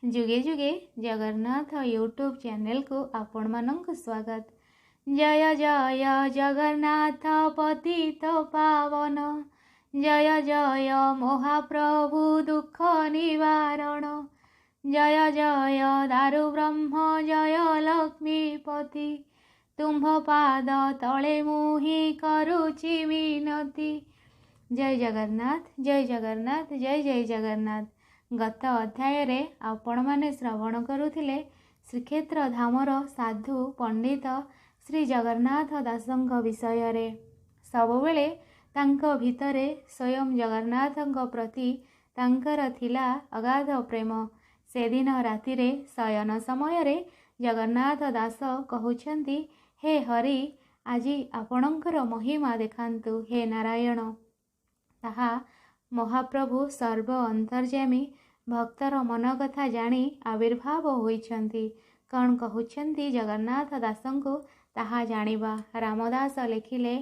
जुगे जुगे Jagannath YouTube channel को आपण मानक स्वागत। जय जय जगन्नाथ पतित पावन, जय जय महाप्रभु दुख निवारण, जय जय दारु ब्रह्म जय लक्ष्मीपति, तुम्भ पाद तले मुहि करुचि विनती। जय जगन्नाथ जय जगन्नाथ जय जय जगन्नाथ। गत अध्याय रे आपण माने श्रवण करुथिले श्रीक्षेत्र धामर साधु पंडित श्री जगन्नाथ दासंक विषय रे। सबुबेले तांको भितरे स्वयं जगन्नाथंक प्रति तांकर थिला अगाध प्रेम। से दिन राति रे शयन समय रे जगन्नाथ दास कहउछंती, हे हरि आजी आपणकर महिमा देखांतु। हे नारायण। ताहा महाप्रभु सर्व अंतर्यामी भक्तर मन कथा जानी आविर्भाव होइछंती। कौन कहउछंती जगन्नाथ दासंको ताहा जानिबा। रामदास लिखिले,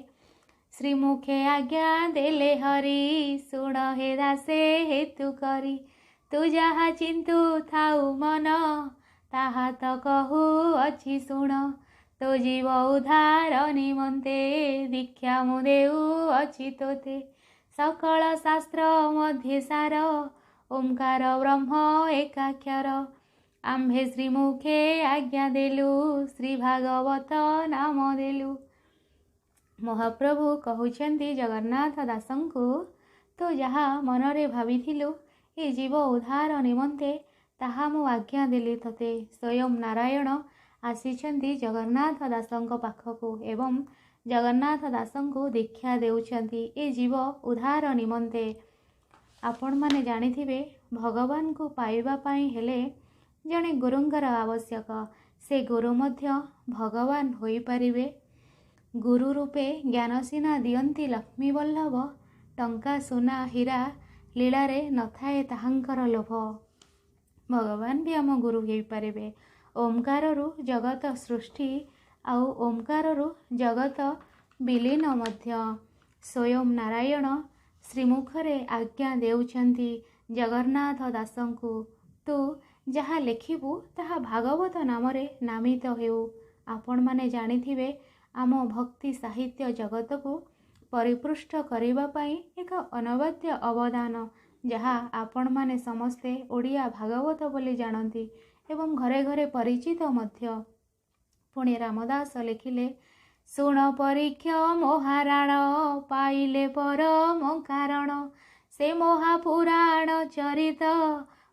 श्रीमुखे आज्ञा देले हरि, सुण हे दासे हेतु करी, तू जहा चिंतु थाउ मन, ताहा तो कहू अछि सुण, तो जीव उद्धार निमंते, दीक्षा मु देउ अछि तोते, सकल शास्त्र मध्य सार, ओंकार ब्रह्म एकाक्षर, आम्भे श्रीमुखे आज्ञा देलु, श्री भागवत नाम देलु। महाप्रभु कहउछंती जगन्नाथ दासंको, तो जहा मनरे भाविथिलु ए जीव उद्धार निमंते, ताहा मु आज्ञा देली तते। स्वयं नारायण आसीछंती जगन्नाथ दासंक पाखकु एवं जगन्नाथ दासंको दीक्षा देउछंती ए जीव उद्धार निमंते। आपण माने जानिथिबे भगवान को पाइबा पाई हेले जणे गुरुंकर आवश्यक। से गुरु मध्य भगवान होई परिबे। गुरु रूपे ज्ञान सिना दियंती लक्ष्मी वल्लभ, टंका सुना हीरा लीला रे नथाए ताहांकर लोभ। भगवान भी आम गुरु होई परिबे। ओंकार रु जगत सृष्टि आउ ओंकार रु जगत विलीन मध्य। स्वयं नारायण श्रीमुखरे आज्ञा देउछंती जगन्नाथ दासंकु, तू जहा लेखिबु ताहा भागवत नामरे नामित हेउ। आपण माने जानिथिबे आम भक्ति साहित्य जगत को परिपृष्ठ करिबा पाई एक अनवद्य अवदान, जहा आपण माने समस्ते ओडिया भागवत बोली जानती एवं घरे घरे परिचित मध्य। पुणी रामदास लिखिले, सुण परीक्ष महाराण, पाइले परम कारण, से महापुराण चरित,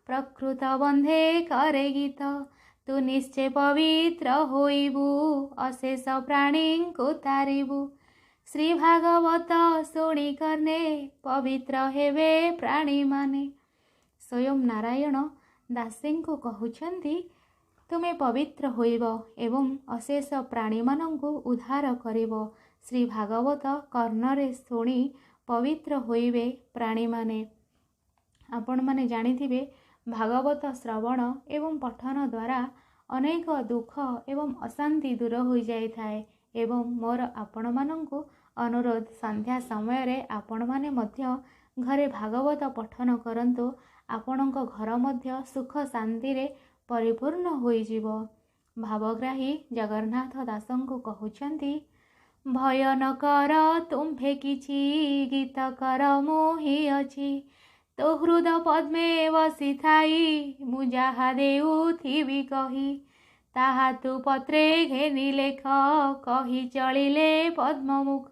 प्रकृत बंधे करे गीत, तू निश्चय पवित्र होइबु, अशेष प्राणी को तारिबु, श्री भागवत शुणी करने, पवित्र हेबे प्राणी माने। स्वयं नारायण दासी को कहउछंती, तुमे पवित्र होइब एवं अशेष प्राणी मानंकु उद्धार करिब। श्री भागवत कर्णरे शुणी पवित्र होइबे प्राणी माने। आपण माने जानिथिबे भागवत श्रवण एवं पठन द्वारा अनेक दुख एवं अशांति दूर हो जाई थाए। एवं मोर आपण मानंकु अनुरोध, संध्या समय रे आपण माने मध्य घरे भागवत पठन करंतु। आपणक घर मध्य सुख शांति रे परिपूर्ण होई जीवो। भावग्राही जगन्नाथ दासंकु कहउछंती, भय न कर तुम्भे किछि, गीत कर मोहि अछि, तो हृद पद्मे बसी थाई, मु जाहा देउथिबि कही, ताहा तू पत्रे घेनी लेख, कही चलिले पद्ममुख।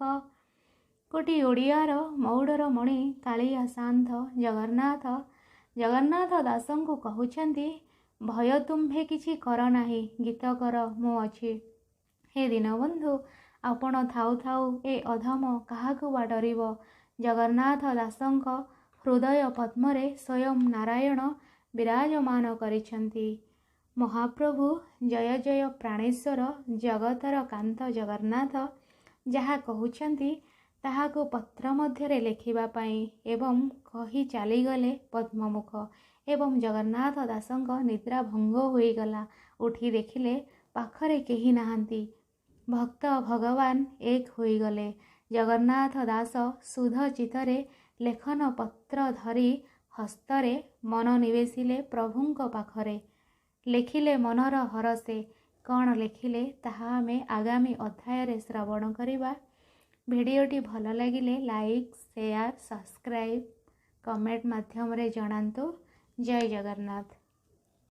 कोटी ओडियार मौडर मणि कालिया शांत जगन्नाथ दासंकु कहउछंती, भय तुम्भे किछि कर नाही, गीत कर मु अछि। हे दीनबंधु, आपण थाउ थाउ ए अधम काहाकु वा डरिब। जगन्नाथ दासंक हृदय पद्मरे स्वयं नारायण विराजमान करिछंती। महाप्रभु जय जय प्राणेश्वर जगतर कांत जगन्नाथ जहा कहउछंती ताहाको पत्र मध्यरे लेखिबा पाई एवं कही चलीगले पद्ममुख। एवं जगन्नाथ दासंक निद्रा भंग होईगला। उठी देखिले पाखरे केही नाहांती। भक्त भगवान एक होईगले। जगन्नाथ दास सुध चित्तरे लेखन पत्र धरी हस्तरे मन निवेशिले प्रभुंक पाखरे। ଲେଖିଲେ ମନର ହରସେ। କ'ଣ ଲେଖିଲେ ତାହା ଆମେ ଆଗାମୀ ଅଧ୍ୟାୟରେ ଶ୍ରବଣ କରିବା। ଭିଡ଼ିଓଟି ଭଲ ଲାଗିଲେ ଲାଇକ୍, ସେୟାର, ସବସ୍କ୍ରାଇବ୍, କମେଣ୍ଟ ମାଧ୍ୟମରେ ଜଣାନ୍ତୁ। ଜୟ ଜଗନ୍ନାଥ।